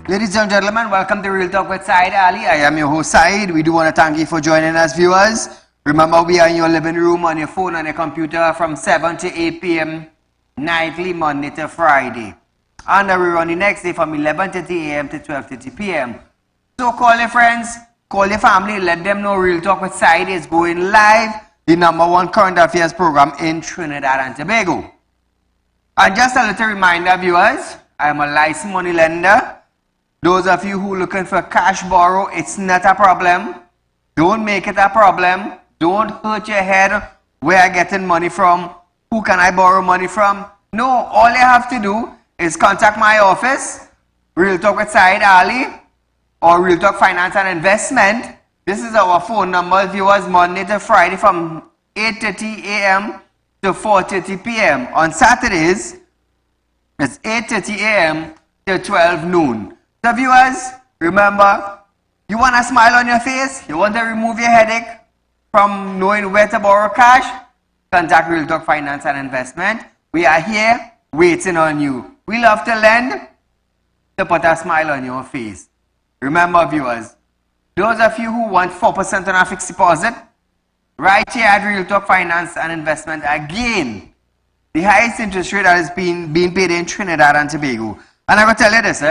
Ladies and gentlemen, welcome to Real Talk with Saieed Ali. I am your host Saeed. We do want to thank you for joining us, viewers. Remember, we are in your living room, on your phone, on your computer from 7 to 8 p.m. nightly, Monday to Friday. And we run the next day from 11:30 a.m. to 12:30 p.m. So call your friends, call your family, let them know Real Talk with Saeed is going live, the #1 current affairs program in Trinidad and Tobago. And just a little reminder, viewers, I am a licensed money lender. Those of you who are looking for cash borrow, it's not a problem. Don't make it a problem. Don't hurt your head. Where am I getting money from? Who can I borrow money from? No, all you have to do is contact my office, Real Talk with Saieed Ali, or Real Talk Finance and Investment. This is our phone number, viewers, Monday to Friday from 8:30 a.m. to 4:30 p.m. On Saturdays, it's 8:30 a.m. to 12 noon. So viewers, remember, you want a smile on your face? You want to remove your headache from knowing where to borrow cash? Contact Real Talk Finance and Investment. We are here waiting on you. We love to lend to put a smile on your face. Remember, viewers, those of you who want 4% on a fixed deposit, right here at Real Talk Finance and Investment, again, the highest interest rate that is being paid in Trinidad and Tobago. And I'm going to tell you this,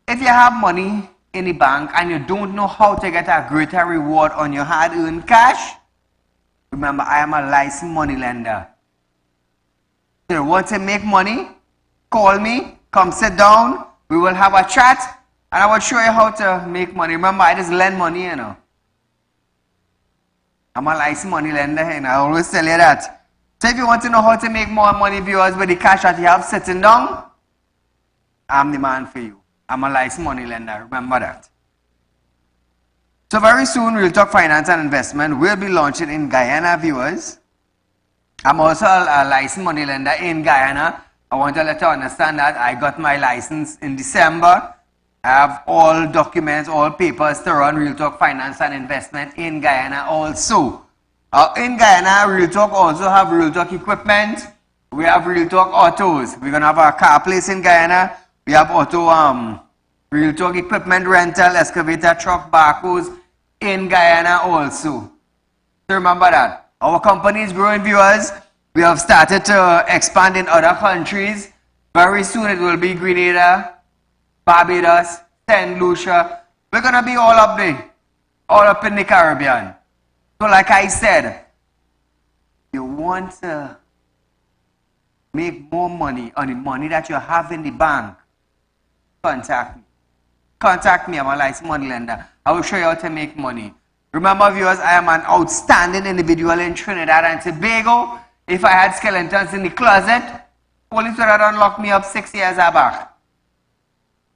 if you have money in the bank and you don't know how to get a greater reward on your hard-earned cash, remember, I am a licensed money lender. If you want to make money, call me, come sit down, we will have a chat, and I will show you how to make money. Remember, I just lend money, you know. I'm a licensed money lender, and I always tell you that. So if you want to know how to make more money, viewers, with the cash that you have sitting down, I'm the man for you. I'm a licensed money lender, remember that. So very soon, Real Talk Finance and Investment will be launching in Guyana, viewers. I'm also a licensed money lender in Guyana. I want to let you understand that I got my license in December. I have all documents, all papers to run Real Talk Finance and Investment in Guyana also. In Guyana, Real Talk also have Real Talk equipment. We have Real Talk autos. We're going to have a car place in Guyana. We have Real Talk equipment rental, excavator, truck, backhoes in Guyana also. So remember that. Our company is growing, viewers. We have started to expand in other countries. Very soon it will be Grenada, Barbados, St. Lucia. We're going to be all up there, all up in the Caribbean. So like I said, you want to make more money on the money that you have in the bank, contact me. Contact me, I'm a licensed money lender. I will show you how to make money. Remember, viewers, I am an outstanding individual in Trinidad and Tobago. If I had skeletons in the closet, police would have unlocked me up 6 years back.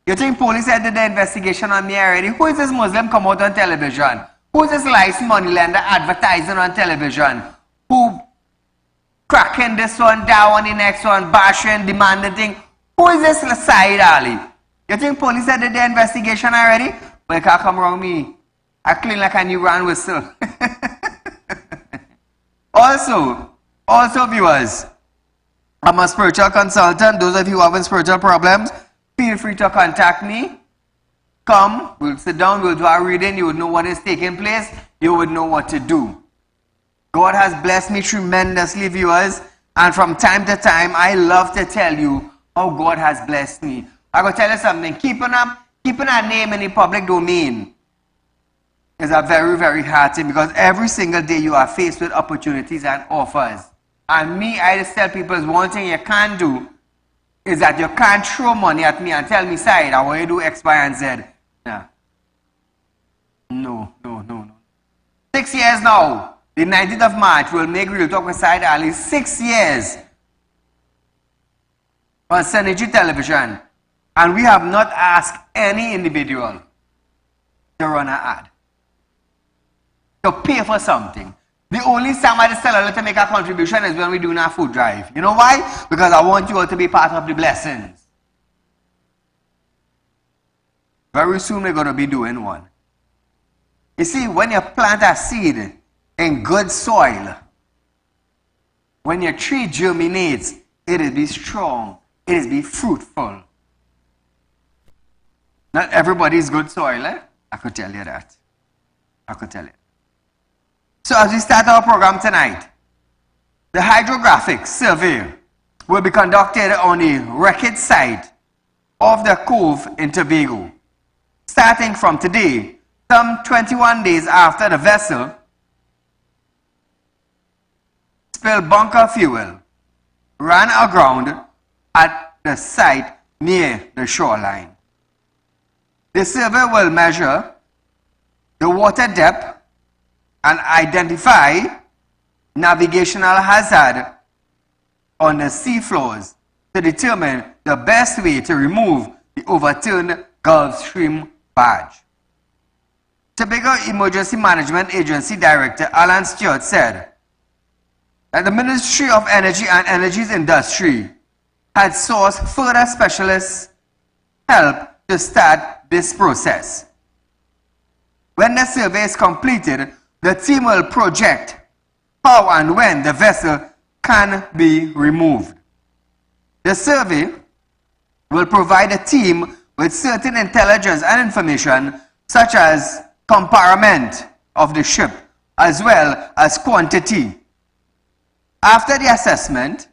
You think police had did the investigation on me already? Who is this Muslim come out on television? Who is this licensed money lender advertising on television? Who cracking this one, down the next one, bashing, demanding thing? Who is this Saieed Ali? You think police had did the investigation already? But you can't come around me. I clean like a new brand whistle. Also, viewers, I'm a spiritual consultant. Those of you who having spiritual problems, feel free to contact me. Come, we'll sit down, we'll do our reading. You would know what is taking place. You would know what to do. God has blessed me tremendously, viewers. And from time to time, I love to tell you how God has blessed me. I'm going to tell you something. Keeping a name in the public domain is a very, very hard thing, because every single day you are faced with opportunities and offers. And me, I just tell people, is one thing you can't do is that you can't throw money at me and tell me, Saieed, I want you to do X, Y, and Z. Nah. No. 6 years now. The 19th of March will make Real Talk with Saieed Ali 6 years on Synergy Television. And we have not asked any individual to run an ad, to pay for something. The only time I just tell her to make a contribution is when we do our food drive. You know why? Because I want you all to be part of the blessings. Very soon we're going to be doing one. You see, when you plant a seed in good soil, when your tree germinates, it will be strong, it will be fruitful. Not everybody's good soil, eh? I could tell you that. I could tell you. So as we start our program tonight, the hydrographic survey will be conducted on the wreckage site of the cove in Tobago, starting from today, some 21 days after the vessel spilled bunker fuel, ran aground at the site near the shoreline. The survey will measure the water depth and identify navigational hazard on the sea floors to determine the best way to remove the overturned Gulf Stream barge. Tobago Emergency Management Agency Director Alan Stewart said that the Ministry of Energy and Energy's Industry had sourced further specialist help to start this process. When the survey is completed, the team will project how and when the vessel can be removed. The survey will provide the team with certain intelligence and information such as compartment of the ship as well as quantity. After the assessment,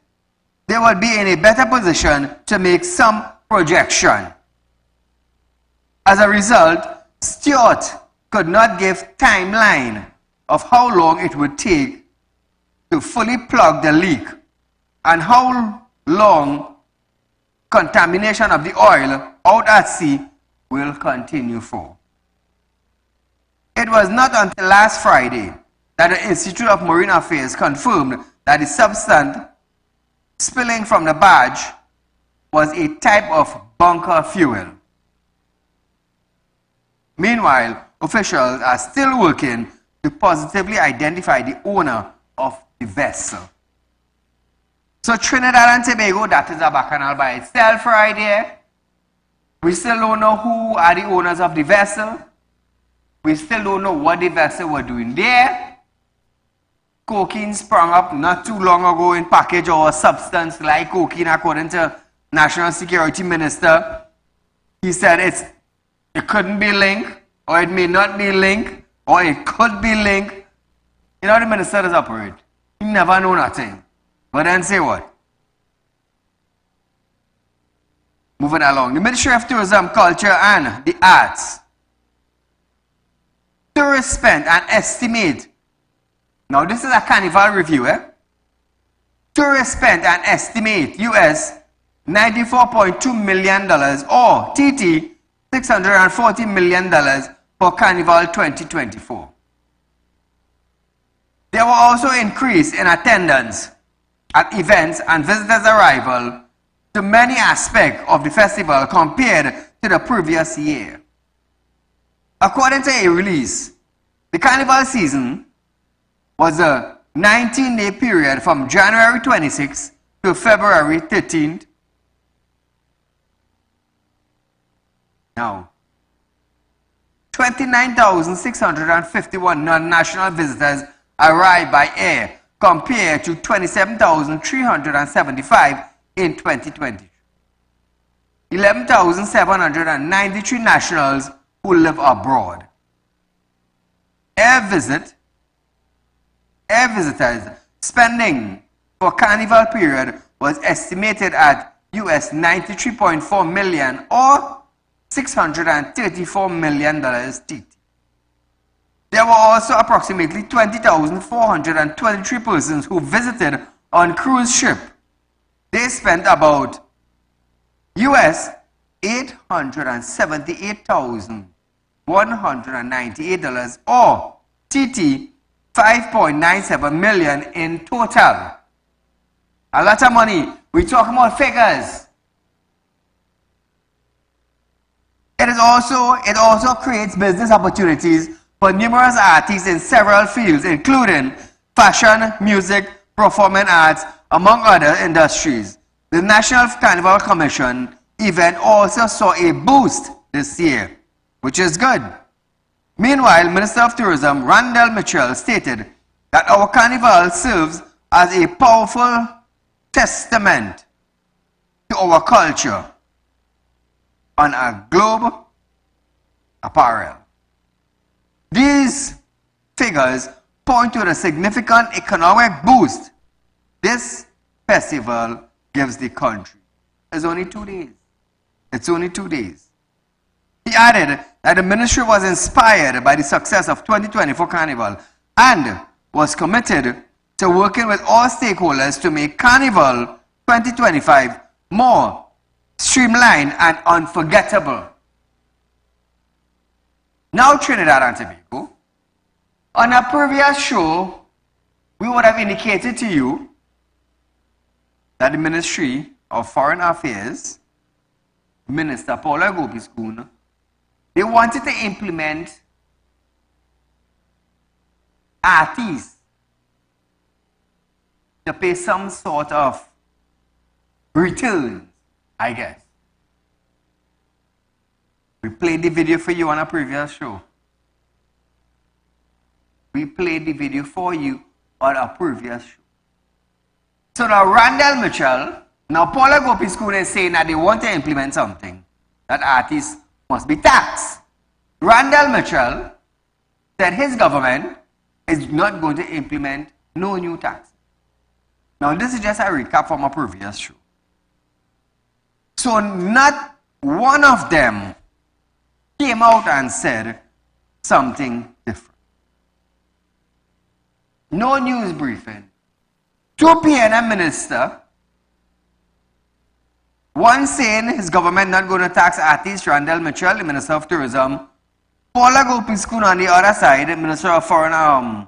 they will be in a better position to make some projection. As a result, Stewart could not give timeline of how long it would take to fully plug the leak and how long contamination of the oil out at sea will continue for. It was not until last Friday that the Institute of Marine Affairs confirmed that the substance spilling from the barge was a type of bunker fuel. Meanwhile, officials are still working to positively identify the owner of the vessel. So Trinidad and Tobago, that is a bacchanal by itself right there. We still don't know who are the owners of the vessel. We still don't know what the vessel were doing there. Cocaine sprung up not too long ago in package or a substance like cocaine, according to National Security Minister. He said it couldn't be linked, or it may not be linked, or it could be linked. You know how the minister does operate. He never know nothing. But then say what? Moving along. The Ministry of Tourism, Culture and the Arts. Tourists spend an estimate. Now this is a Carnival review, eh? Tourists spent an estimate US $94.2 million or TT $640 million for Carnival 2024. There were also increase in attendance at events and visitors' arrival to many aspects of the festival compared to the previous year. According to a release, the Carnival season was a 19-day period from January 26th to February 13th. Now, 29,651 non-national visitors arrived by air compared to 27,375 in 2020. 11,793 nationals who live abroad. Air visitors spending for Carnival period was estimated at US $93.4 million or $634 million TT. There were also approximately 20,423 persons who visited on cruise ship. They spent about US $878,198 or TT $5.97 million in total. A lot of money. We talk about figures. It also creates business opportunities for numerous artists in several fields, including fashion, music, performing arts, among other industries. The National Carnival Commission event also saw a boost this year, which is good. Meanwhile, Minister of Tourism Randall Mitchell stated that our carnival serves as a powerful testament to our culture on a global apparel. These figures point to the significant economic boost this festival gives the country. It's only 2 days. It's only 2 days. He added that the ministry was inspired by the success of 2024 Carnival and was committed to working with all stakeholders to make Carnival 2025 more streamlined and unforgettable. Now Trinidad and Tobago. On a previous show, we would have indicated to you that the Ministry of Foreign Affairs, Minister Paula Gopiskun, they wanted to implement artists to pay some sort of return, I guess. We played the video for you on a previous show. We played the video for you on a previous show. So now Randall Mitchell, now Paula Gopiskun is saying that they want to implement something, that artists must be taxed. Randall Mitchell said his government is not going to implement no new tax. Now this is just a recap from a previous show. So not one of them came out and said something different. No news briefing. 2 PNM minister, one saying his government not going to tax artists, Randall Mitchell, the Minister of Tourism, Paula Gopiskun on the other side, the Minister of Foreign,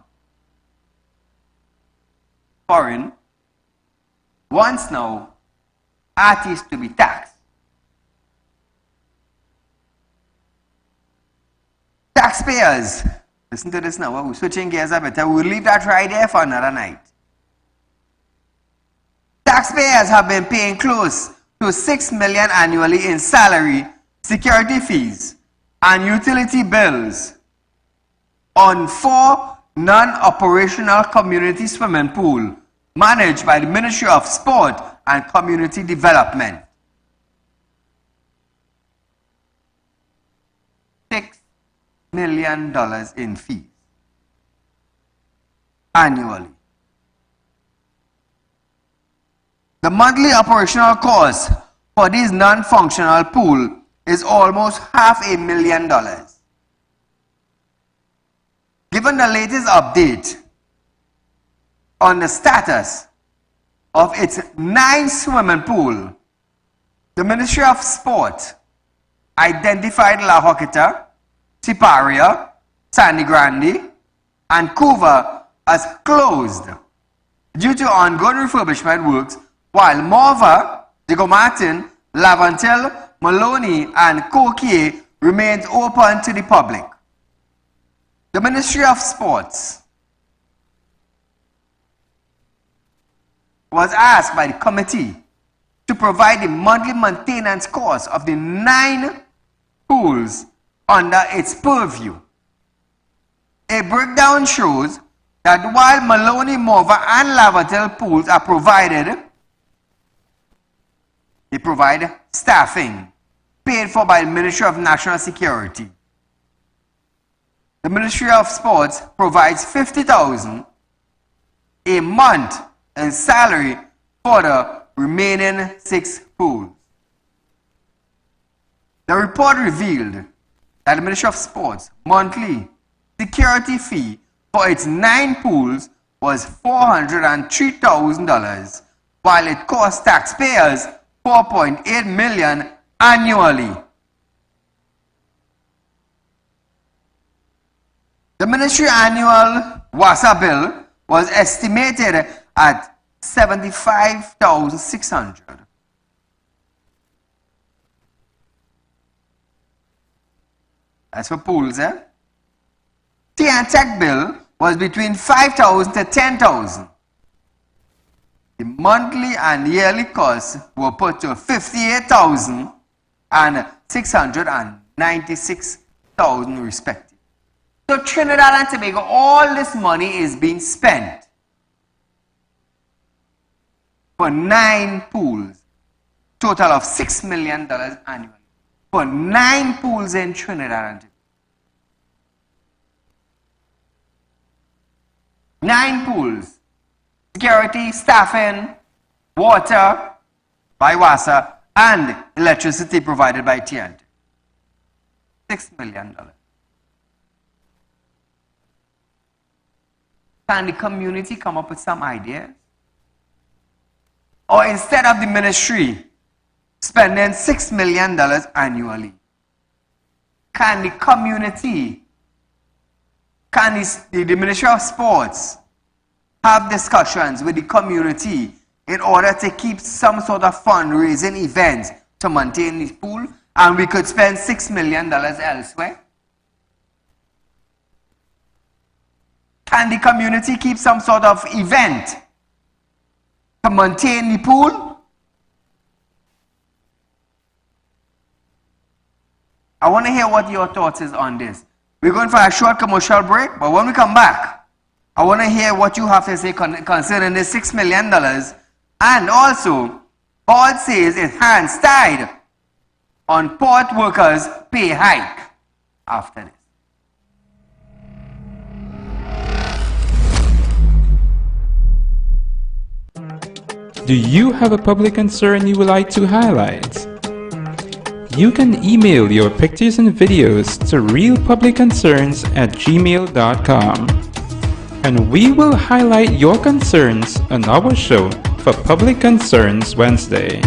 wants now artists to be taxed. Taxpayers, listen to this now, we're switching gears a bit. We'll leave that right there for another night. Taxpayers have been paying close to $6 million annually in salary, security fees, and utility bills on 4 non-operational community swimming pools managed by the Ministry of Sport and Community Development. $6 million in fees annually. The monthly operational cost for these non-functional pools is almost $500,000. Given the latest update on the status of its 9 swimming pools, the Ministry of Sport identified La Joquita, Siparia, Sandy Grande, and Couva as closed due to ongoing refurbishment works, while Morva, Diego Martin, Lavantel, Maloney, and Coquet remains open to the public. The Ministry of Sports was asked by the committee to provide the monthly maintenance cost of the 9 pools under its purview. A breakdown shows that while Maloney, Morva, and Lavantel pools are provided, they provide staffing paid for by the Ministry of National Security. The Ministry of Sports provides $50,000 a month in salary for the remaining 6 pools. The report revealed that the Ministry of Sports monthly security fee for its 9 pools was $403,000, while it cost taxpayers $4.8 million annually. The ministry annual WASA bill was estimated at $75,600. As for pools, Tea and Tech bill was between $5,000 to $10,000. The monthly and yearly costs were put to $58,000 and $696,000 respectively. So Trinidad and Tobago, all this money is being spent for 9 pools, total of $6 million annually, for 9 pools in Trinidad and Tobago. 9 pools. Security, staffing, water by WASA, and electricity provided by TNT. $6 million. Can the community come up with some ideas? Or instead of the ministry spending $6 million annually, can the community, can the Ministry of Sports have discussions with the community in order to keep some sort of fundraising event to maintain the pool, and we could spend $6 million elsewhere? Can the community keep some sort of event to maintain the pool? I want to hear what your thoughts is on this. We're going for a short commercial break, but when we come back, I want to hear what you have to say concerning this $6 million. And also, board says its hands tied on port workers' pay hike after this. Do you have a public concern you would like to highlight? You can email your pictures and videos to realpublicconcerns@gmail.com, and we will highlight your concerns on our show for Public Concerns Wednesday.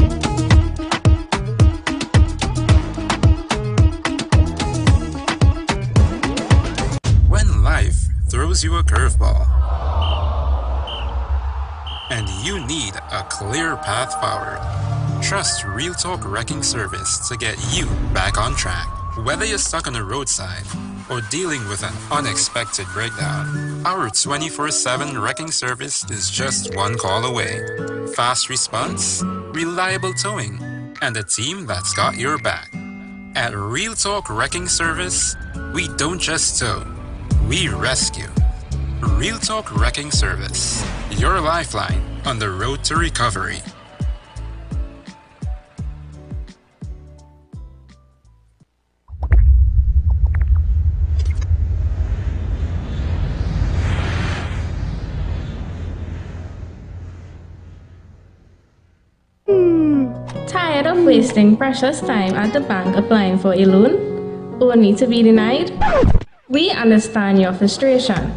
When life throws you a curveball and you need a clear path forward, trust Real Talk Wrecking Service to get you back on track. Whether you're stuck on the roadside or dealing with an unexpected breakdown, our 24/7 wrecking service is just one call away. Fast response, reliable towing, and a team that's got your back. At Real Talk Wrecking Service, we don't just tow, we rescue. Real Talk Wrecking Service, your lifeline on the road to recovery. Tired of wasting precious time at the bank applying for a loan, only to be denied? We understand your frustration.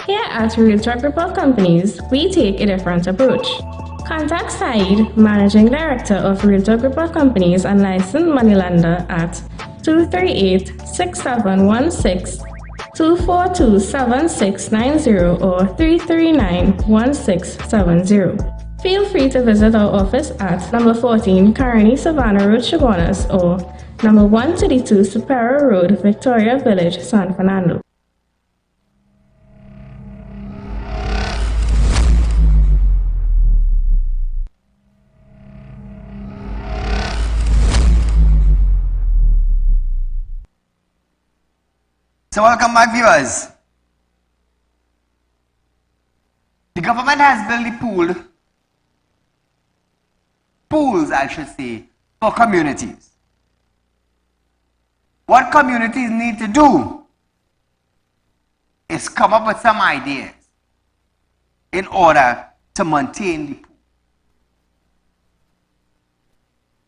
Here at Real Talk Report Companies, we take a different approach. Contact Saieed, Managing Director of Real Talk Report Companies and licensed moneylender at 238-6716, 242-7690 or 339-1670. Feel free to visit our office at number 14 Carnival Savannah Road, Chaguanas, or number 132 Superior Road, Victoria Village, San Fernando. So welcome back, viewers. The government has built the pools, I should say, for communities. What communities need to do is come up with some ideas in order to maintain the pool.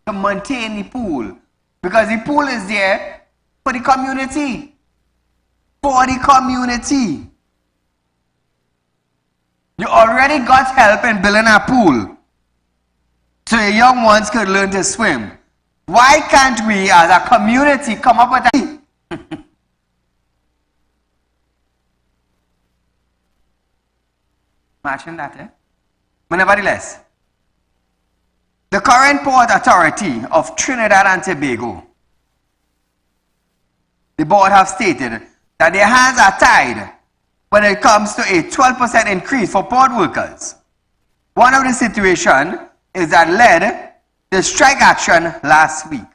To maintain the pool. Because the pool is there for the community. For the community. You already got help in building a pool, so your young ones could learn to swim. Why can't we as a community come up with a... Imagine that, eh? But nevertheless, the current Port Authority of Trinidad and Tobago, the board have stated that their hands are tied when it comes to a 12% increase for port workers. One of the situations is that led the strike action last week.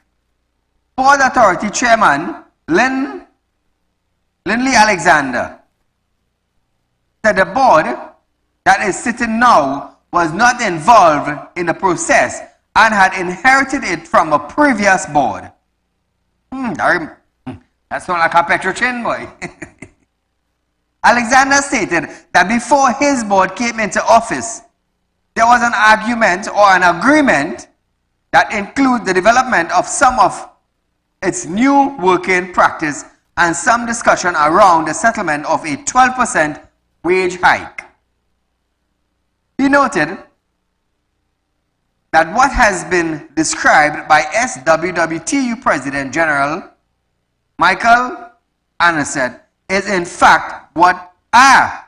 Port Authority Chairman Lindley Alexander said the board that is sitting now was not involved in the process and had inherited it from a previous board. That's not like a Petrochin boy. Alexander stated that before his board came into office, there was an argument or an agreement that include the development of some of its new working practice and some discussion around the settlement of a 12% wage hike. He noted that what has been described by SWWTU President General Michael Anisette is in fact what are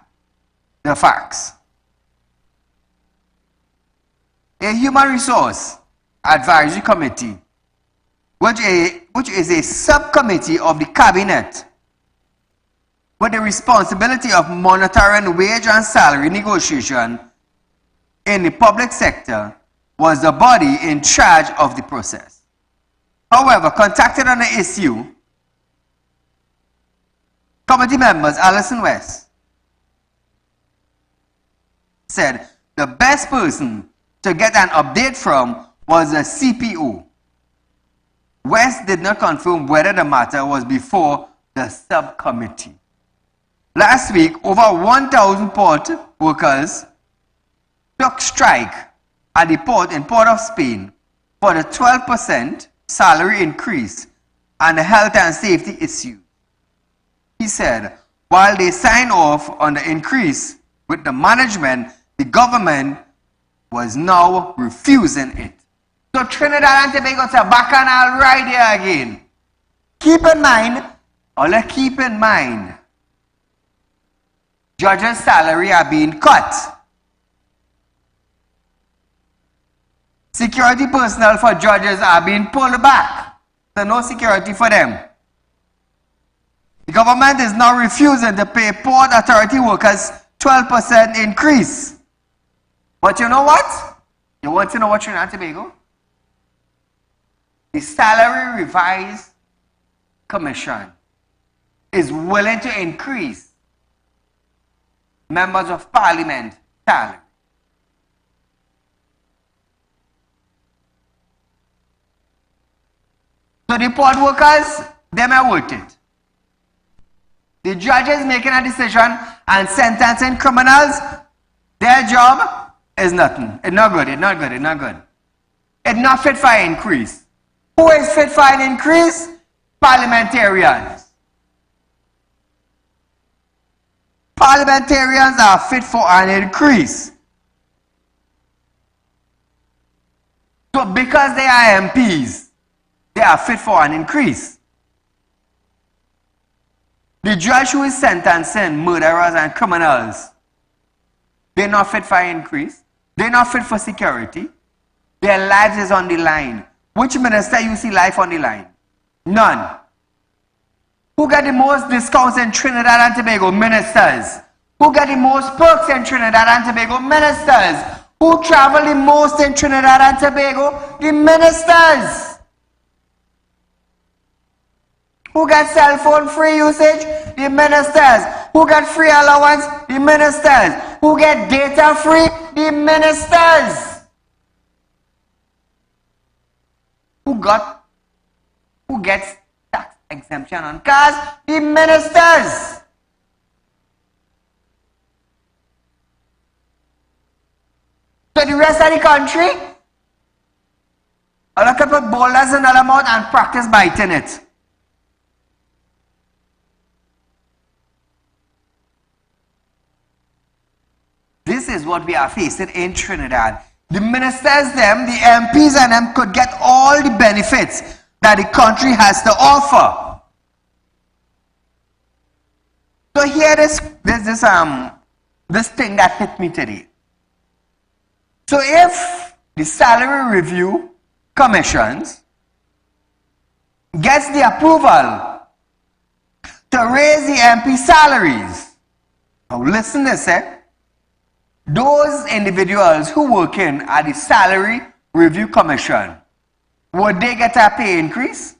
the facts. A Human Resource Advisory Committee, which is a subcommittee of the Cabinet with the responsibility of monitoring wage and salary negotiation in the public sector, was the body in charge of the process. However, contacted on the issue, committee members Alison West said the best person to get an update from was the CPO. West did not confirm whether the matter was before the subcommittee. Last week, over 1,000 port workers took strike at the port in Port of Spain for the 12% salary increase and the health and safety issue. He said, while they signed off on the increase with the management, the government was now refusing it. So Trinidad and Tobago is a bacchanal right here again. Keep in mind, judges' salary are being cut. Security personnel for judges are being pulled back. So no security for them. The government is now refusing to pay Port Authority workers 12% increase. But you know what? You want to know what Trinidad and Tobago? The Salary Revised Commission is willing to increase members of parliament salary. So the port workers, them are worth it. The judges making a decision and sentencing criminals, their job is nothing. It's not good, it's not good, it's not good. It's not fit for an increase. Who is fit for an increase? Parliamentarians. Parliamentarians are fit for an increase. So because they are MPs, they are fit for an increase. The judge who is sentencing murderers and criminals, they're not fit for an increase. They're not fit for security. Their lives is on the line. Which minister you see life on the line? None. Who get the most discounts in Trinidad and Tobago? Ministers. Who get the most perks in Trinidad and Tobago? Ministers. Who travel the most in Trinidad and Tobago? The ministers. Who get cell phone free usage? The ministers. Who get free allowance? The ministers. Who get data free? The ministers. Who gets tax exemption on cars? The ministers. So the rest of the country, all of them put boulders in their mouth and practice biting it. This is what we are facing in Trinidad. The ministers, them, the MPs and them could get all the benefits that the country has to offer. So here is this thing that hit me today. So if the Salary Review Commissions gets the approval to raise the MP salaries, now listen to this, those individuals who work in at the Salary Review Commission, would they get a pay increase?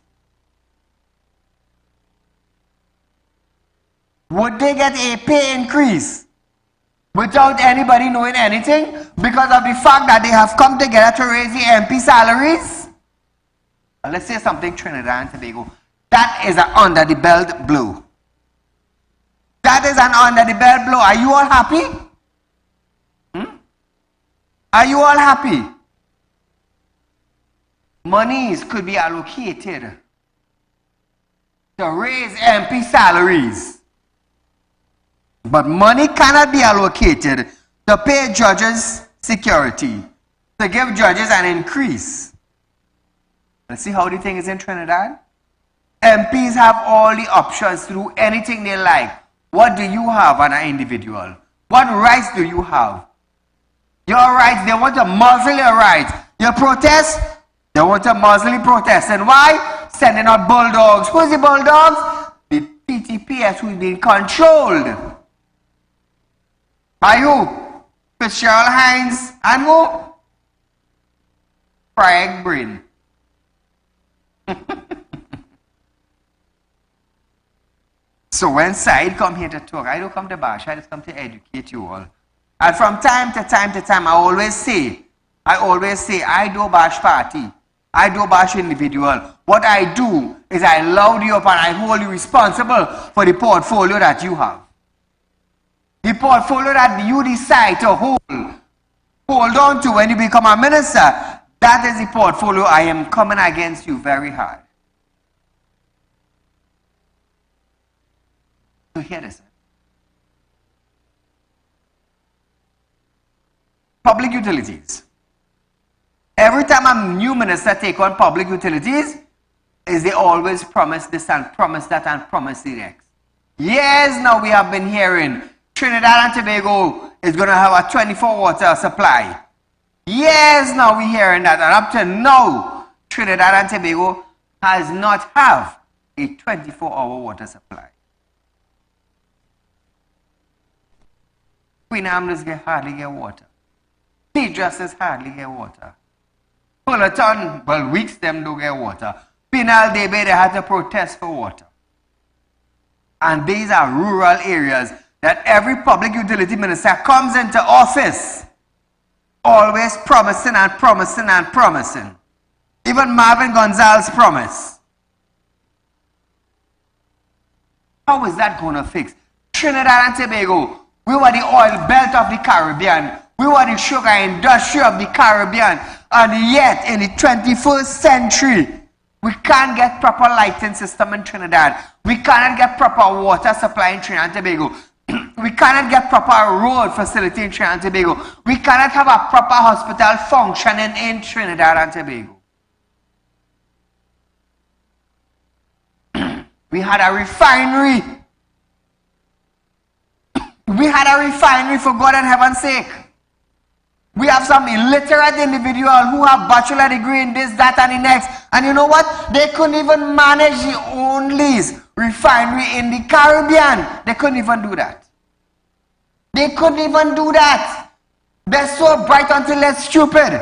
Would they get a pay increase without anybody knowing anything because of the fact that they have come together to raise the MP salaries? Well, let's say something Trinidad and Tobago. That is an under the belt blow. That is an under the belt blow. Are you all happy? Are you all happy? Monies could be allocated to raise MP salaries. But money cannot be allocated to pay judges security, to give judges an increase. Let's see how the thing is in Trinidad. MPs have all the options to do anything they like. What do you have as an individual? What rights do you have? Your rights, they want to muzzle your rights. You protest, they want to muzzle the protest. And why? Sending out bulldogs. Who's the bulldogs? The PTPS who's being controlled. By who? Fitzgerald Hines and who? Craig Bryn. So when Saeed come here to talk, I don't come to bash, I just come to educate you all. And from time to time, I always say, I do bash party. I do bash individual. What I do is I load you up and I hold you responsible for the portfolio that you have. The portfolio that you decide to hold on to when you become a minister, that is the portfolio. I am coming against you very hard. So hear this. Public utilities. Every time a new minister take on public utilities, is they always promise this and promise that and promise the next. Years now we have been hearing Trinidad and Tobago is going to have a 24 water supply. Years now we're hearing that, and up to now, Trinidad and Tobago has not have a 24-hour water supply. Queen Amnes hardly get water. Chief Justice hardly get water. Fullerton, well, weeks them do get water. Penal Day, they had to protest for water. And these are rural areas that every public utility minister comes into office always promising and promising and promising. Even Marvin Gonzalez promised. How is that going to fix? Trinidad and Tobago, we were the oil belt of the Caribbean. We were the sugar industry of the Caribbean. And yet, in the 21st century, we can't get proper lighting system in Trinidad. We cannot get proper water supply in Trinidad and Tobago. We cannot get proper road facility in Trinidad and Tobago. We cannot have a proper hospital functioning in Trinidad and Tobago. We had a refinery. We had a refinery, for God and heaven's sake. We have some illiterate individual who have bachelor degree in this, that, and the next. And you know what? They couldn't even manage the only refinery in the Caribbean. They couldn't even do that. They couldn't even do that. They're so bright until they're stupid.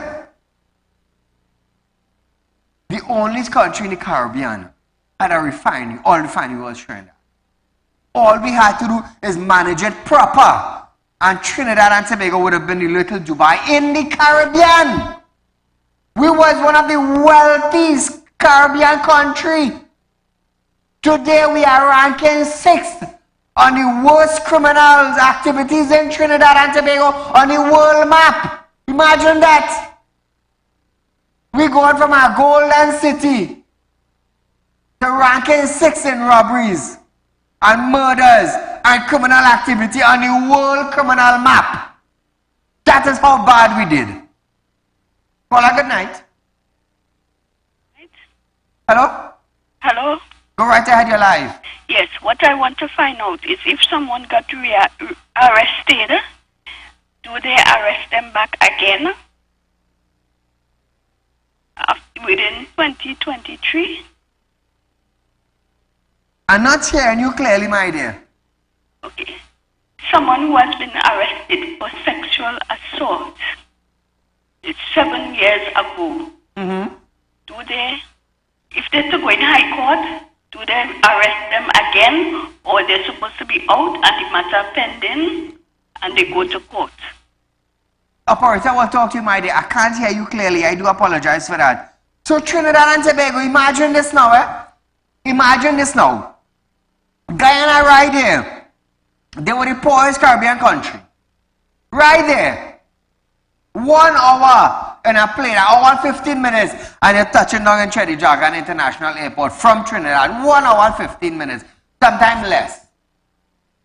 The only country in the Caribbean had a refinery. All refinery was Trinidad. All we had to do is manage it proper. And Trinidad and Tobago would have been the little Dubai in the Caribbean. We was one of the wealthiest Caribbean country. Today we are ranking 6th on the worst criminals activities in Trinidad and Tobago on the world map. Imagine that. We're going from a golden city to ranking 6th in robberies and murders and criminal activity on the world criminal map. That is how bad we did. Paula, good night. Hello? Hello? Go right ahead, you're live. Yes, what I want to find out is if someone got arrested, do they arrest them back again within 2023? I'm not hearing you clearly, my dear. Okay. Someone who has been arrested for sexual assault, it's 7 years ago. Do they, if they're to go in high court, do they arrest them again, or they're supposed to be out and the matter pending and they go to court? Operator, I will talk to you, my dear. I can't hear you clearly. I do apologize for that. So Trinidad and Tobago, imagine this now, Imagine this now. Guyana right here. They were the poorest Caribbean country. Right there. 1 hour in a plane, 1 hour and 15 minutes, and you're touching down in Trinidad International Airport from Trinidad. 1 hour and 15 minutes, sometimes less.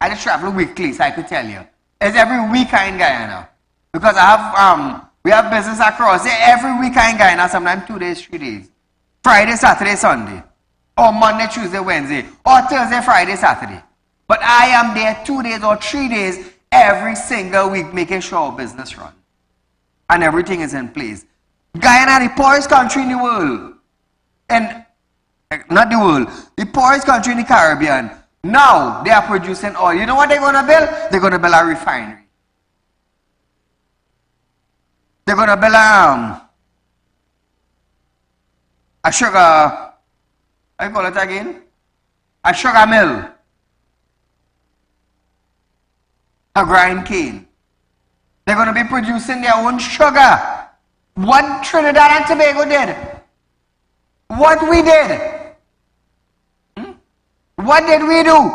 I just travel weekly, so I could tell you. It's every week in Guyana. Because we have business across there. Every week in Guyana, sometimes 2 days, 3 days. Friday, Saturday, Sunday. Or Monday, Tuesday, Wednesday. Or Thursday, Friday, Saturday. But I am there 2 days or 3 days every single week making sure our business runs. And everything is in place. Guyana, the poorest country in the world. And, not the world, the poorest country in the Caribbean. Now, they are producing oil. You know what they're going to build? They're going to build a refinery. They're going to build a sugar, how you call it again? A sugar mill. A grind cane. They're going to be producing their own sugar. What Trinidad and Tobago did. What we did. What did we do?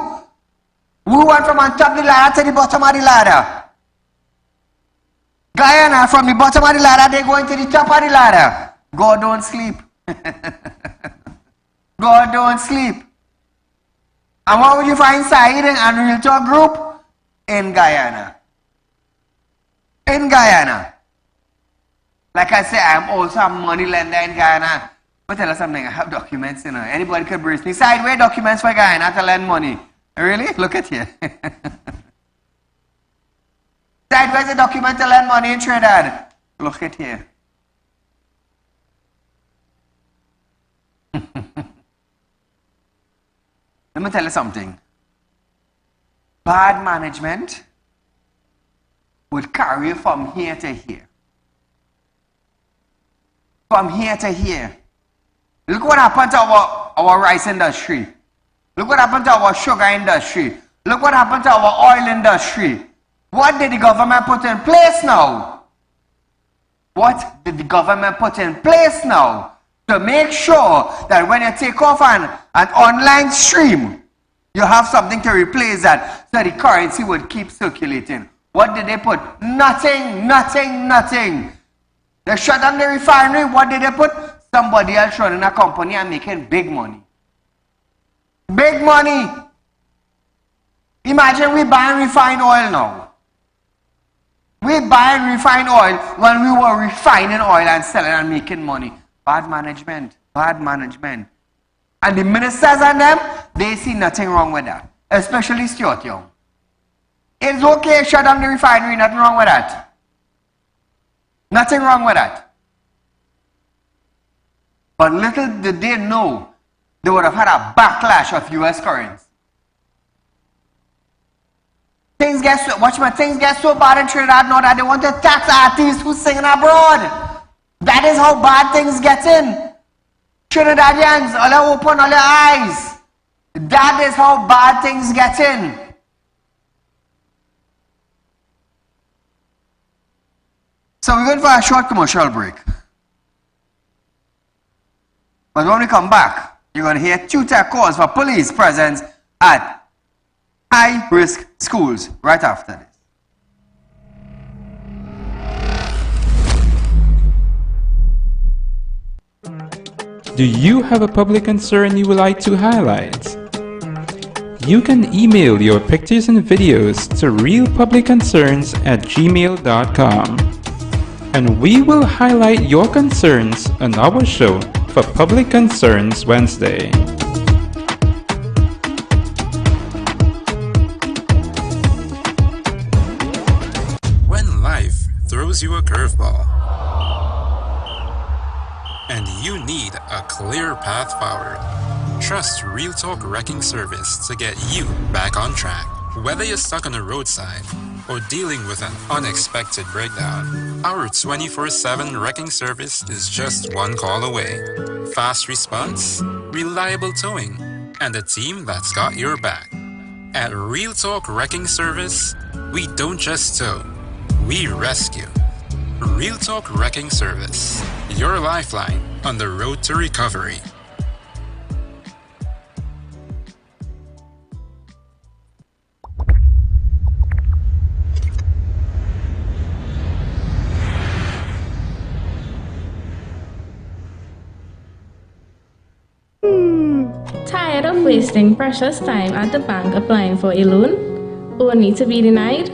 We went from on top of the ladder to the bottom of the ladder. Guyana, from the bottom of the ladder, they're going to the top of the ladder. God don't sleep. God don't sleep. And what would you find Saieed and Real Talk Group? In Guyana. In Guyana. Like I said, I'm also a money lender in Guyana. But tell us something, I have documents, you know. Anybody could brace me. Saieed, where documents for Guyana to lend money? Really? Look at here. Saieed, where's the document to lend money in Trinidad? Look at here. Let me tell you something. Bad management would carry you from here to here. From here to here. Look what happened to our rice industry. Look what happened to our sugar industry. Look what happened to our oil industry. What did the government put in place now? What did the government put in place now to make sure that when you take off an online stream, you have something to replace that so the currency would keep circulating? What did they put? Nothing, nothing, nothing. They shut down the refinery. What did they put? Somebody else running a company and making big money. Big money. Imagine we buying refined oil now. We buying refined oil when we were refining oil and selling and making money. Bad management. Bad management. And the ministers and them, they see nothing wrong with that. Especially Stuart Young. It's okay, shut down the refinery, nothing wrong with that. Nothing wrong with that. But little did they know, they would have had a backlash of US currency. Things get so bad in Trinidad now that they want to tax artists who singing abroad. That is how bad things get in. Trinidadians, all you open all your eyes. That is how bad things get in. So we're going for a short commercial break. But when we come back, you're going to hear tutor calls for police presence at high-risk schools right after this. Do you have a public concern you would like to highlight? You can email your pictures and videos to realpublicconcerns@gmail.com, and we will highlight your concerns on our show for Public Concerns Wednesday. When life throws you a curveball and you need a clear path forward, trust Real Talk Wrecking Service to get you back on track. Whether you're stuck on the roadside or dealing with an unexpected breakdown, our 24/7 wrecking service is just one call away. Fast response, reliable towing, and a team that's got your back. At Real Talk Wrecking Service, we don't just tow, we rescue. Real Talk Wrecking Service, your lifeline on the road to recovery. of wasting precious time at the bank applying for a loan, only to be denied?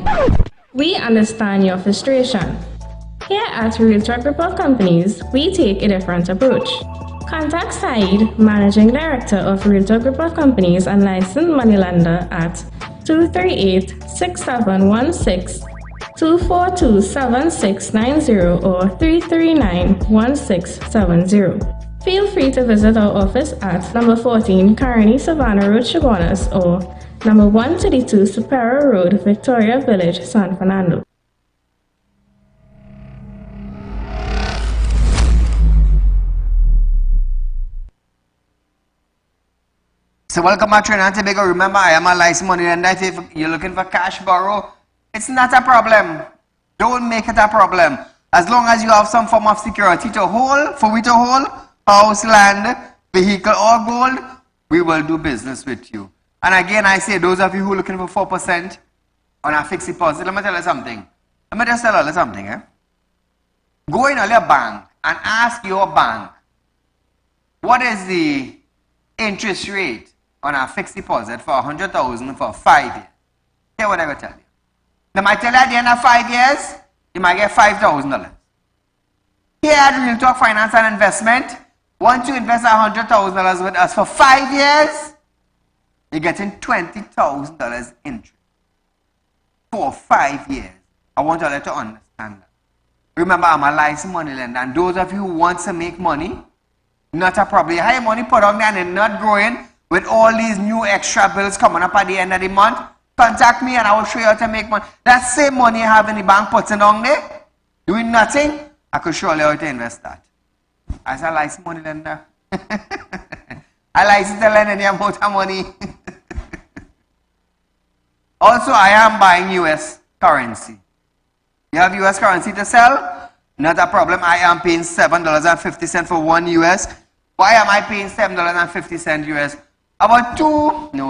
We understand your frustration. Here at Real Talk Report Companies, we take a different approach. Contact Saieed, Managing Director of Real Talk Report Companies and licensed moneylender at 238-6716, 242-7690 or 339-1670. Feel free to visit our office at number 14 Carnival Savannah Road, Chaguanas, or number 132 Superior Road, Victoria Village, San Fernando. So welcome back to Trinidad and Tobago. Remember, I am a licensed money lender. If you're looking for cash borrow, it's not a problem. Don't make it a problem. As long as you have some form of security to hold, for we to hold, house, land, vehicle or gold, we will do business with you. And again, I say, those of you who are looking for 4% on a fixed deposit, let me tell you something. Let me just tell you something. Go in your bank and ask your bank, what is the interest rate on a fixed deposit for 100,000 for 5 years? Hear what I will tell you. They might tell you at the end of 5 years, you might get $5,000. Here at Real Talk Finance and Investment, once you invest $100,000 with us for 5 years, you're getting $20,000 interest for 5 years. I want you all to understand that. Remember, I'm a licensed money lender, and those of you who want to make money, not a problem. You have your money put on there and it's not growing with all these new extra bills coming up at the end of the month. Contact me and I will show you how to make money. That same money you have in the bank putting on there, doing nothing, I could show you how to invest that. As a licensed money lender. I license to lend any amount of money. Also, I am buying US currency. You have US currency to sell? Not a problem. I am paying $7.50 for 1 US. Why am I paying $7.50 US? About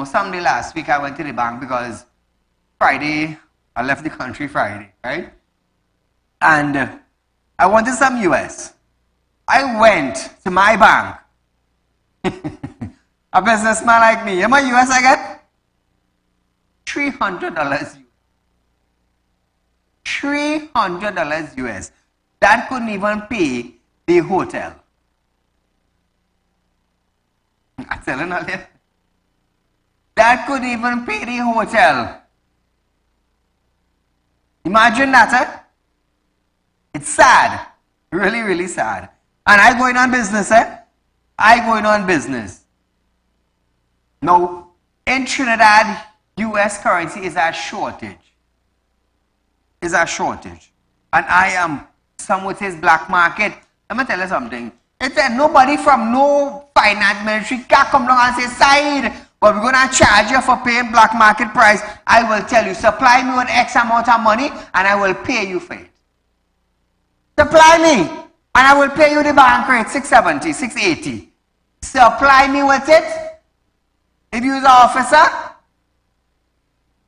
Sunday last week I went to the bank because Friday, I left the country Friday, right? And I wanted some US. I went to my bank. A businessman like me, you know how much US I get? $300 US. $300 US. That couldn't even pay the hotel. I'm telling you. That couldn't even pay the hotel. Imagine that, It's sad. Really, really sad. And I going on business, I going on business. Now, in Trinidad, US currency is a shortage. Is a shortage. And I am some would say black market. Let me tell you something. It's nobody from no finance ministry can come along and say, Saieed, but we're going to charge you for paying black market price. I will tell you, supply me with X amount of money and I will pay you for it. Supply me and I will pay you the bank rate, 670, 680. Supply me with it. If you're an officer,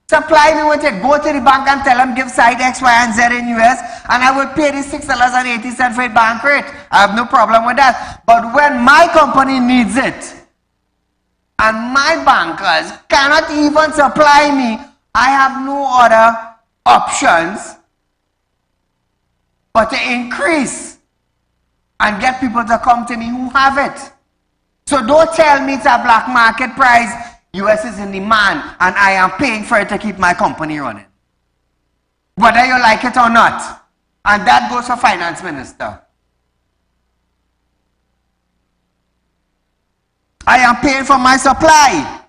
supply me with it. Go to the bank and tell them give side X, Y, and Z in US, and I will pay the $6.80 for a bank rate. I have no problem with that. But when my company needs it, and my bankers cannot even supply me, I have no other options but to increase and get people to come to me who have it. So don't tell me it's a black market price. US is in demand and I am paying for it to keep my company running. Whether you like it or not. And that goes for finance minister. I am paying for my supply.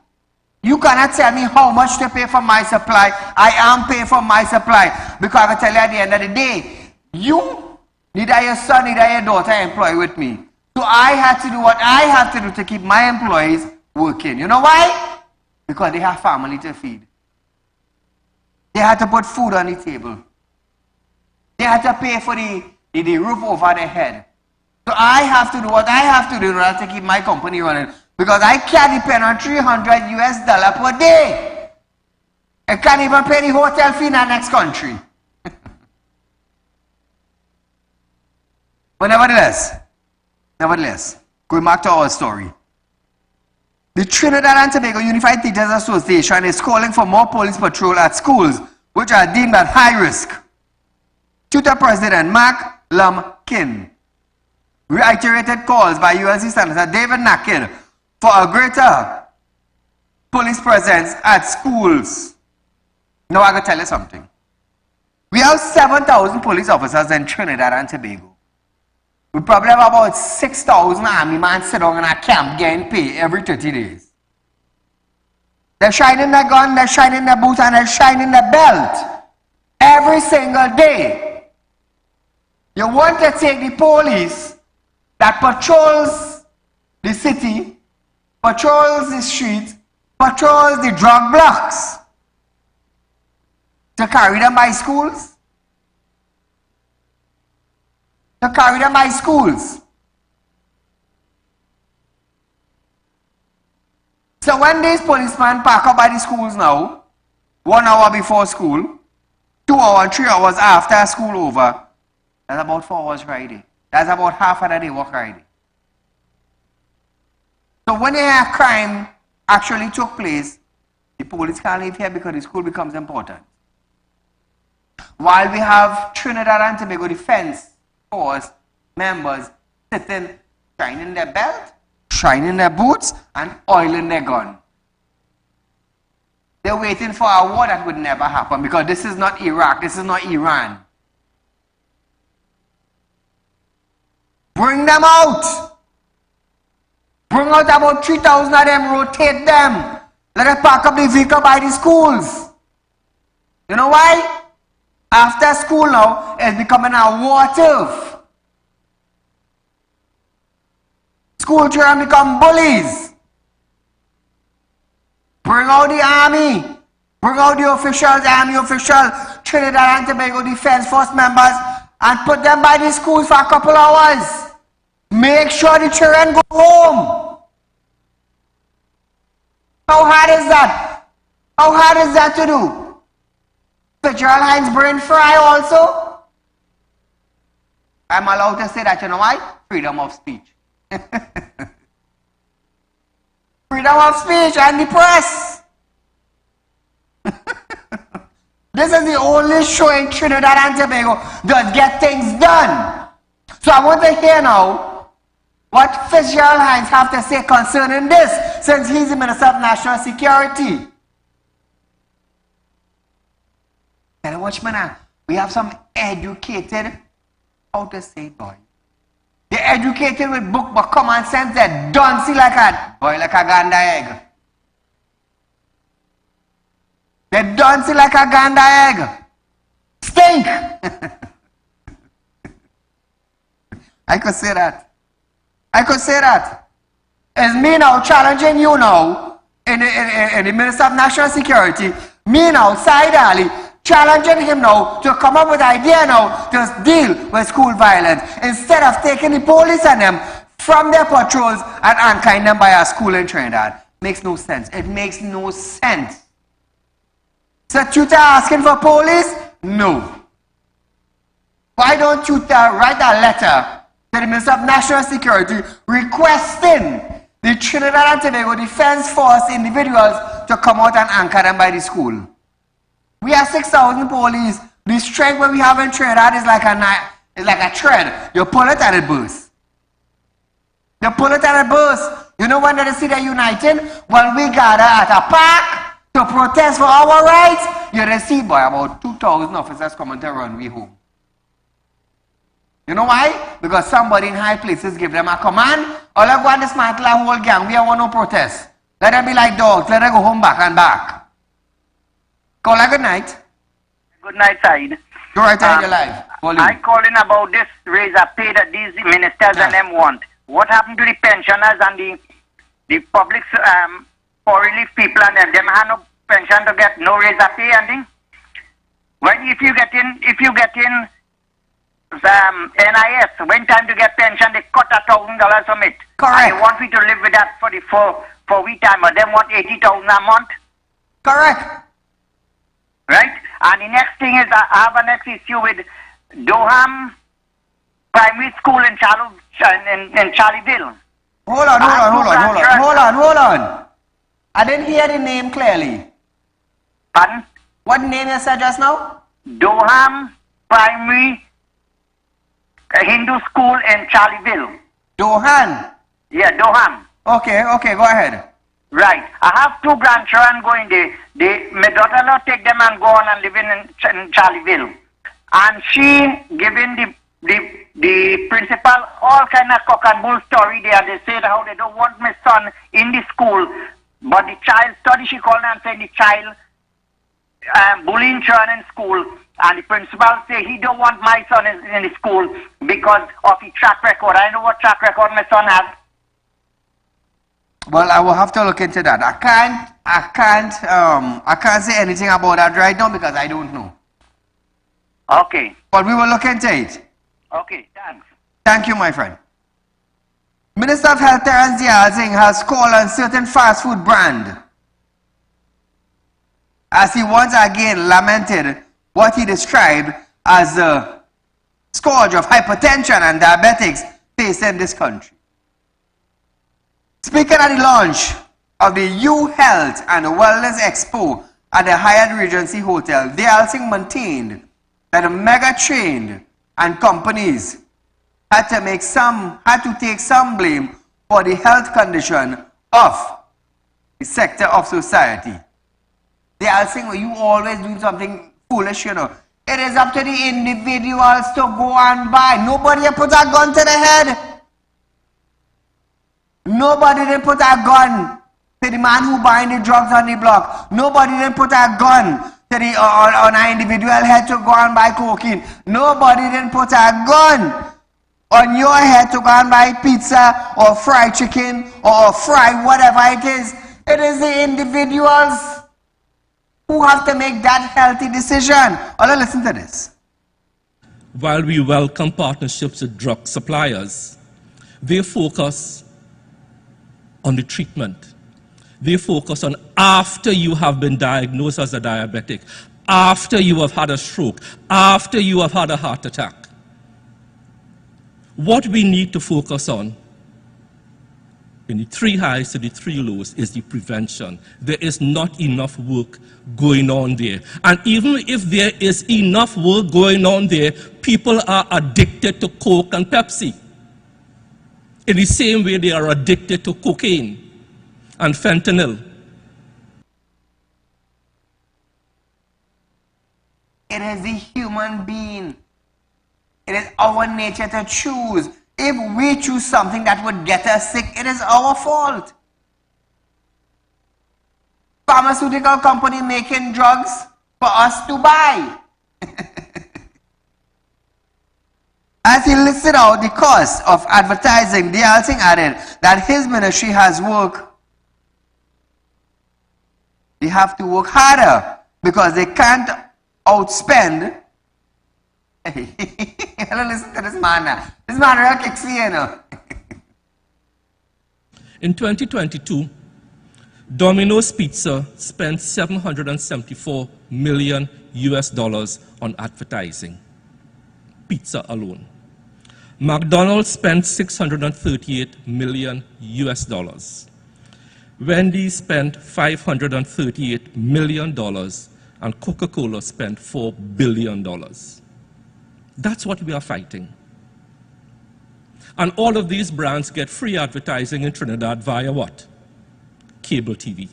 You cannot tell me how much to pay for my supply. I am paying for my supply. Because I will tell you at the end of the day, you, neither your son, neither your daughter employ with me. So I have to do what I have to do to keep my employees working. You know why? Because they have family to feed. They have to put food on the table. They have to pay for the roof over their head. So I have to do what I have to do in order to keep my company running. Because I can't depend on $300 per day. I can't even pay the hotel fee in the next country. But nevertheless, going back to our story. The Trinidad and Tobago Unified Teachers Association is calling for more police patrol at schools which are deemed at high risk. Tutor President Mark Lumpkin reiterated calls by UNC Senator David Nakid for a greater police presence at schools. Now I'm going to tell you something. We have 7,000 police officers in Trinidad and Tobago. We probably have about 6,000 army men sit down in a camp getting paid every 30 days. They're shining their gun, they're shining their boot, and they're shining their belt every single day. You want to take the police that patrols the city, patrols the streets, patrols the drug blocks, to carry them by schools? To carry them by schools. So when these policemen park up by the schools now, 1 hour before school, 2 hours, 3 hours after school over, that's about 4 hours riding. That's about half of the day work riding. So when a crime actually took place, the police can't live here because the school becomes important. While we have Trinidad and Tobago Defense Force members sitting, shining their belt, shining their boots, and oiling their gun. They're waiting for a war that would never happen because this is not Iraq, this is not Iran. Bring them out. Bring out about 3,000 of them, rotate them. Let us park up the vehicle by the schools. You know why? After school now, it's becoming a war turf. School children become bullies. Bring out the army. Bring out the officials, army officials, Trinidad and Tobago Defense Force members, and put them by the schools for a couple hours. Make sure the children go home. How hard is that? How hard is that to do? Fitzgerald Hines brain fry also? I'm allowed to say that, you know why? Freedom of speech. Freedom of speech and the press. This is the only show in Trinidad and Tobago that get things done. So I want to hear now what Fitzgerald Hines have to say concerning this, since he's the Minister of National Security. And watchman, we have some educated, how to say it, boy. They're educated with book, but common sense, they're duncy like a ganda egg. They're duncy like a ganda egg. Stink! I could say that. I could say that. It's me now challenging you now, in the Minister of National Security, me now, Saieed Ali, challenging him now to come up with an idea now to deal with school violence instead of taking the police and them from their patrols and anchoring them by a school in Trinidad. Makes no sense. It makes no sense. So tutor asking for police? No. Why don't you write a letter to the Minister of National Security requesting the Trinidad and Tobago Defense Force individuals to come out and anchor them by the school? We have 6,000 police. The strength that we have in Trinidad is like a thread. You pull it and it bursts. You pull it and it bursts. You know when they see they're uniting? When we gather at a park to protest for our rights, you see boy about 2,000 officers coming to run we home. You know why? Because somebody in high places give them a command. All of one dismantle a whole gang. We don't want no protest. Let them be like dogs. Let them go home back and back. Caller, good night. Good night, Saeed. Go right ahead, you're live. I'm calling about this raise of pay that these ministers and them want. What happened to the pensioners and the public for relief people and them? Them have no pension to get, no raise of pay and thing. When if you get in NIS, when time to get pension, they cut $1,000 from it. Correct. And they want me to live with that for the four week time, but them want 80,000 a month. Correct. Right? And the next thing is I have a next issue with Doham Primary School in Charleville. Hold on. I didn't hear the name clearly. Pardon? What name you said just now? Doham Primary Hindu School in Charlieville. Dohan. Yeah, Doham. Okay, go ahead. Right. I have two grandchildren going there. My daughter-in-law take them and go on and live in Charlieville. And she giving the principal all kind of cock and bull story there. They said how they don't want my son in the school. But the child study, she called and said the child bullying children in school. And the principal say he don't want my son in the school because of the track record. I know what track record my son has. Well, I will have to look into that. I can't say anything about that right now because I don't know. Okay. But we will look into it. Okay, thanks. Thank you, my friend. Minister of Health Terence Singh has called on certain fast food brand as he once again lamented what he described as the scourge of hypertension and diabetics facing this country. Speaking at the launch of the U Health and Wellness Expo at the Hyatt Regency Hotel, Singh maintained that the mega chain and companies had to take some blame for the health condition of the sector of society. Singh, you always do something foolish, you know. It is up to the individuals to go and buy. Nobody put a gun to the head. Nobody didn't put a gun to the man who buying the drugs on the block. Nobody didn't put a gun to the on an individual head to go and buy cocaine. Nobody didn't put a gun on your head to go and buy pizza or fried chicken or fry whatever it is. It is the individuals who have to make that healthy decision. Now listen to this. While we welcome partnerships with drug suppliers, they focus on the treatment. They focus on after you have been diagnosed as a diabetic, after you have had a stroke, after you have had a heart attack. What we need to focus on in the three highs to the three lows is the prevention. There is not enough work going on there. And even if there is enough work going on there, people are addicted to Coke and Pepsi. In the same way they are addicted to cocaine and fentanyl. It is the human being. It is our nature to choose. If we choose something that would get us sick, it is our fault. Pharmaceutical company making drugs for us to buy. As he listed out the cost of advertising, Singh added that his ministry has work. They have to work harder because they can't outspend. Listen to this man now. This man real kicks me, you know. In 2022, Domino's Pizza spent $774 million on advertising. Pizza alone. McDonald's spent $638 million. Wendy's spent $538 million, and Coca-Cola spent $4 billion. That's what we are fighting. And all of these brands get free advertising in Trinidad via what? Cable TV.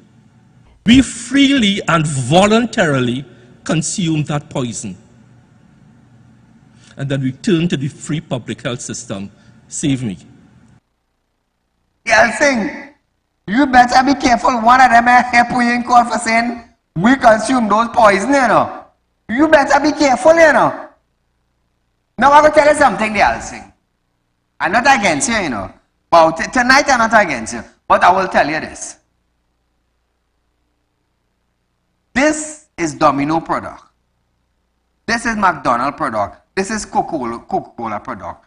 We freely and voluntarily consume that poison. And then we turn to the free public health system. Save me. Singh, you better be careful. One of them here putting call for saying we consume those poison, you know. You better be careful, you know. Now I'm going to tell you something, Singh. I'm not against you, you know. But tonight I'm not against you. But I will tell you this. This is Domino product. This is McDonald's product. This is Coca-Cola product.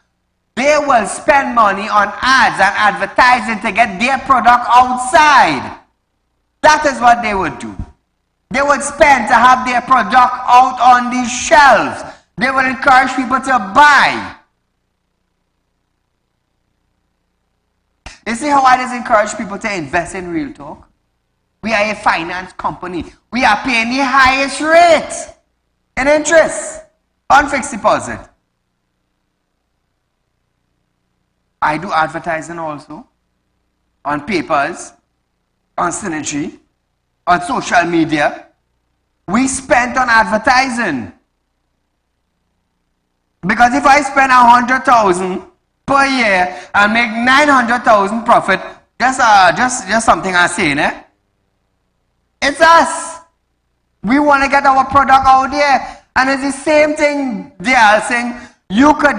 They will spend money on ads and advertising to get their product outside. That is what they would do. They would spend to have their product out on the shelves. They will encourage people to buy. You see how I just encourage people to invest in Real Talk? We are a finance company. We are paying the highest rate in interest on fixed deposit. I do advertising also on papers, on Synergy, on social media. We spent on advertising. Because if I spend 100,000 per year and make 900,000 profit, just something I'm saying, eh? It's us. We want to get our product out there. And it's the same thing they are saying. You could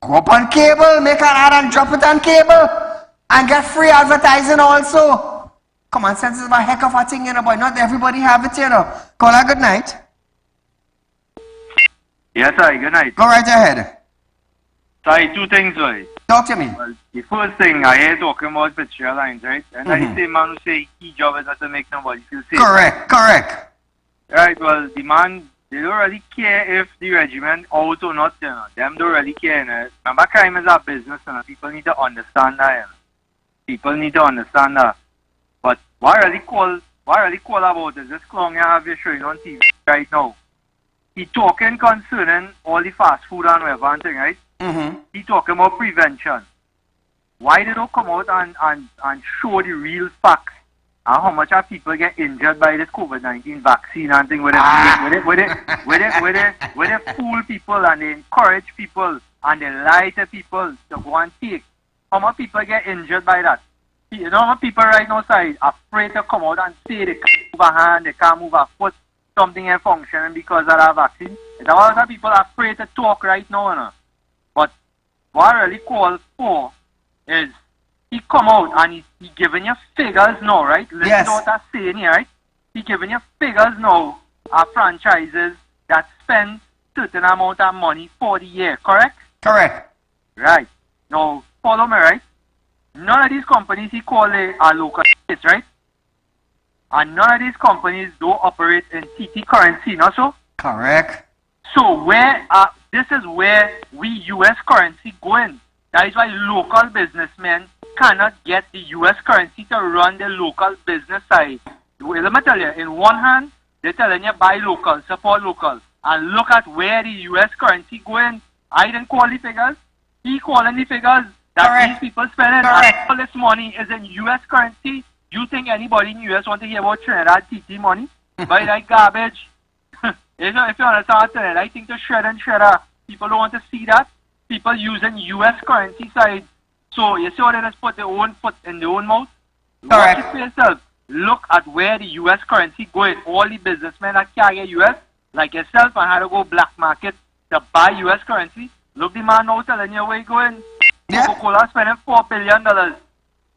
go up on cable, make an ad and drop it on cable, and get free advertising also. Common sense is a heck of a thing, you know, but not everybody have it, you know. Caller, good night. Yes, sir. Good night. Go right ahead. Sorry, two things, right? Talk to me. Well, the first thing, I hear talking about picture lines, right? And I the same man who say key job is not to make nobody feel safe. Correct, correct. Right, well, the man, they don't really care if the regiment out or not, you know. Them don't really care, you know. Remember, crime is a business, you know. People need to understand that, you know. People need to understand that. But what I really call about is this clown you have you showing on TV right now. He talking concerning all the fast food and whatever and thing, right? He talking about prevention. Why they don't come out and show the real facts and how much of people get injured by this COVID-19 vaccine and thing where they fool people and they encourage people and they lie to people to go and take. How much people get injured by that? You know how much people right now side afraid to come out and say they can't move a hand, they can't move a foot, something ain't functioning because of that vaccine. There's a lot of people afraid to talk right now, you know. But what I really call for is he come out and he giving you figures now, right? Listen to what I'm saying here, right? He giving you figures now of franchises that spend certain amount of money for the year, correct? Correct. Right. Now, follow me, right? None of these companies he call are local states, right? And none of these companies do operate in TT currency, not so? Correct. So this is where we US currency going. That is why local businessmen cannot get the US currency to run the local business side. Well, let me tell you, in one hand, they're telling you buy local, support local. And look at where the US currency going. I didn't call the figures. He calling the figures that these people spending. And all this money is in US currency. You think anybody in US want to hear about Trinidad TT money? Buy that garbage. If you understand Trinidad, I think the shred and shredder, people don't want to see that. People using US currency side. So you see how they just put their own foot in their own mouth? Watch it for yourself. Look at where the US currency going. All the businessmen that carry US, like yourself, and had to go black market to buy US currency. Look the man now telling you where he going. Coca-Cola spending $4 billion. Tell me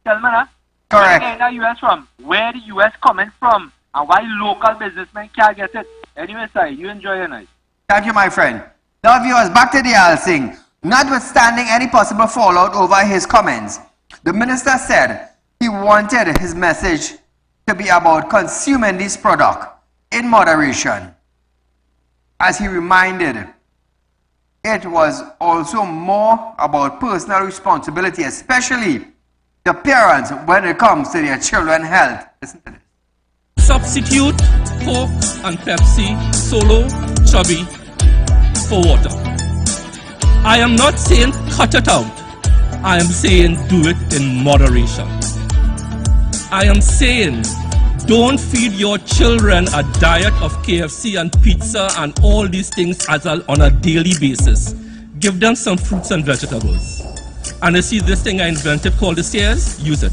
that. Correct. Where the US from? Where the US coming from? And why local businessmen can't get it? Anyway, sir, you enjoy your night. Thank you, my friend. Now, viewers, back to the Alsing. Notwithstanding any possible fallout over his comments, the minister said he wanted his message to be about consuming this product in moderation. As he reminded, it was also more about personal responsibility, especially the parents when it comes to their children's health. Listen to this. Substitute Coke and Pepsi, Solo, Chubby for water. I am not saying cut it out. I am saying do it in moderation. I am saying don't feed your children a diet of KFC and pizza and all these things on a daily basis. Give them some fruits and vegetables. And you see this thing I invented called the stairs? Use it.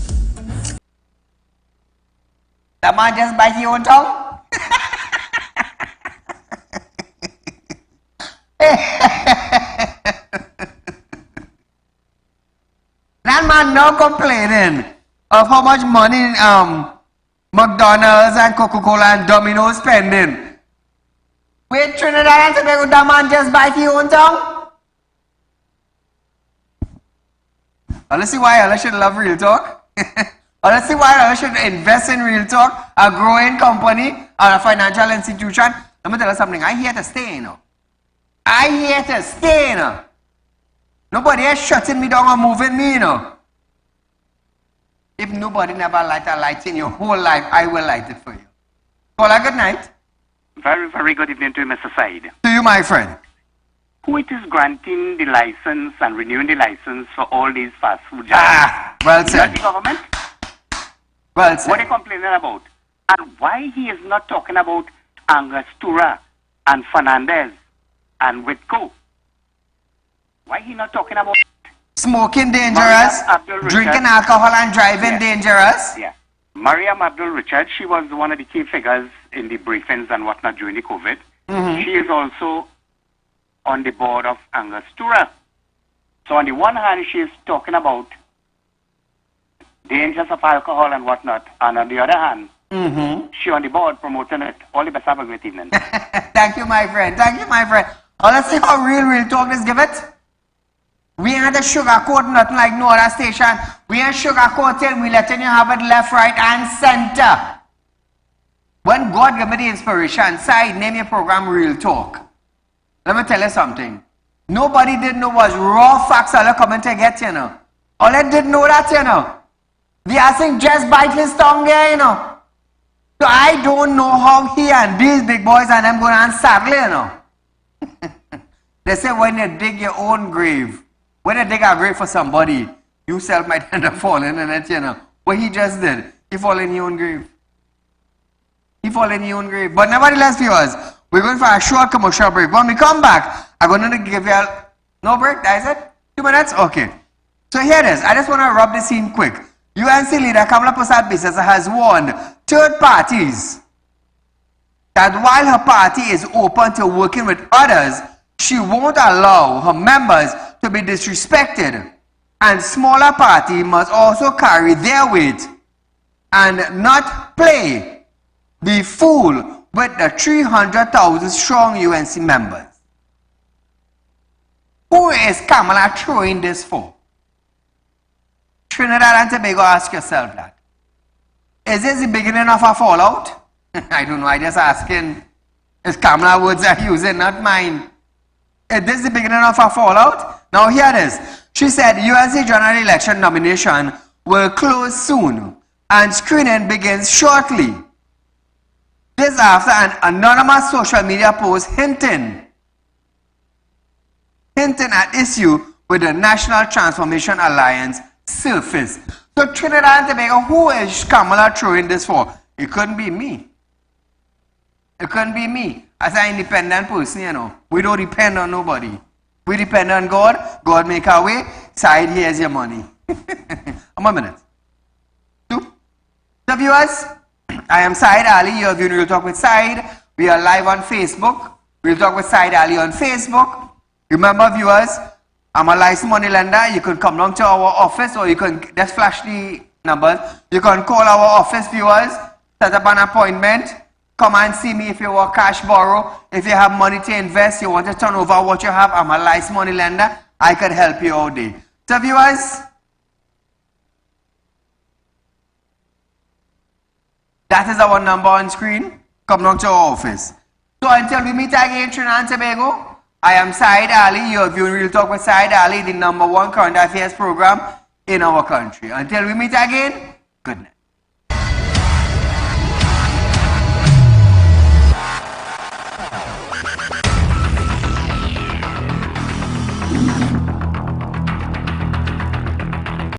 That man just bite your own tongue? That man now complaining of how much money McDonald's and Coca-Cola and Domino's spending. Wait, Trinidad and Tobago, that man just bite your own tongue? Let's see why I should love Real Talk. Let's see why I should invest in Real Talk, a growing company and a financial institution. Let me tell you something. I here to stay, you know. I here to stay, you know. Nobody is shutting me down or moving me, you know. If nobody never light a light in your whole life, I will light it for you. Caller, good night. Very, very good evening to you, Mr. Saieed. To you, my friend. Who it is granting the license and renewing the license for all these fast food jobs? Well Not said. the government? Well said. What are they complaining about? And why he is not talking about Angostura and Fernandez and Whitco? Why he not talking about Smoking dangerous, drinking alcohol and driving dangerous. Yeah. Mariam Abdul Richard, she was one of the key figures in the briefings and whatnot during the COVID. She is also on the board of Angostura. So on the one hand, she is talking about dangers of alcohol and whatnot, and on the other hand, she on the board promoting it. All the best. Have a great evening. Thank you, my friend. Thank you, my friend. Oh, let's see how real talk is. Give it. We ain't a sugarcoat, nothing like no other station. We ain't sugarcoating. We letting you have it left, right, and center. When God gave me the inspiration, Saieed, name your program Real Talk. Let me tell you something. Nobody did know was raw facts all coming to get, you know. All they did know that, you know. The asking just bite his tongue there, you know. So I don't know how he and these big boys and them going to saddle, you know. They say when you dig your own grave, when you dig a grave for somebody, you self might end up falling in it, you know. What he just did, he fall in your own grave. He fall in your own grave. But nevertheless, viewers, we're going for a short commercial break. When we come back, I'm going to give you a... No break, that is it? 2 minutes? Okay. So here it is. I just want to rub the scene quick. UNC leader Kamala Prasad-Biswas has warned third parties that while her party is open to working with others, she won't allow her members to be disrespected, and smaller parties must also carry their weight and not play the fool with the 300,000 strong UNC members. Who is Kamala throwing this for? Trinidad and Tobago, ask yourself that. Is this the beginning of a fallout? I don't know, I just asking. It's Kamala words I'm using, not mine. Is this the beginning of a fallout? Now here it is. She said UNC general election nomination will close soon and screening begins shortly. This after an anonymous social media post hinting at issue with the National Transformation Alliance surface. So Trinidad and Tobago, who is Kamala throwing this for? It couldn't be me. It couldn't be me. As an independent person, you know, we don't depend on nobody. We depend on God. God make our way. Saieed, here's your money. 1 minute. 2. So viewers, I am Saieed Ali. You are viewing Real Talk with Saieed. We are live on Facebook. Real Talk with Saieed Ali on Facebook. Remember viewers, I'm a licensed money lender. You can come down to our office or you can just flash the numbers. You can call our office viewers, set up an appointment. Come and see me if you want cash borrow. If you have money to invest, you want to turn over what you have, I'm a licensed money lender. I could help you all day. So viewers, that is our number on screen. Come down to our office. So until we meet again, Trinidad and Tobago, I am Saieed Ali. You are viewing Real Talk with Saieed Ali, the #1 current affairs program in our country. Until we meet again, good night.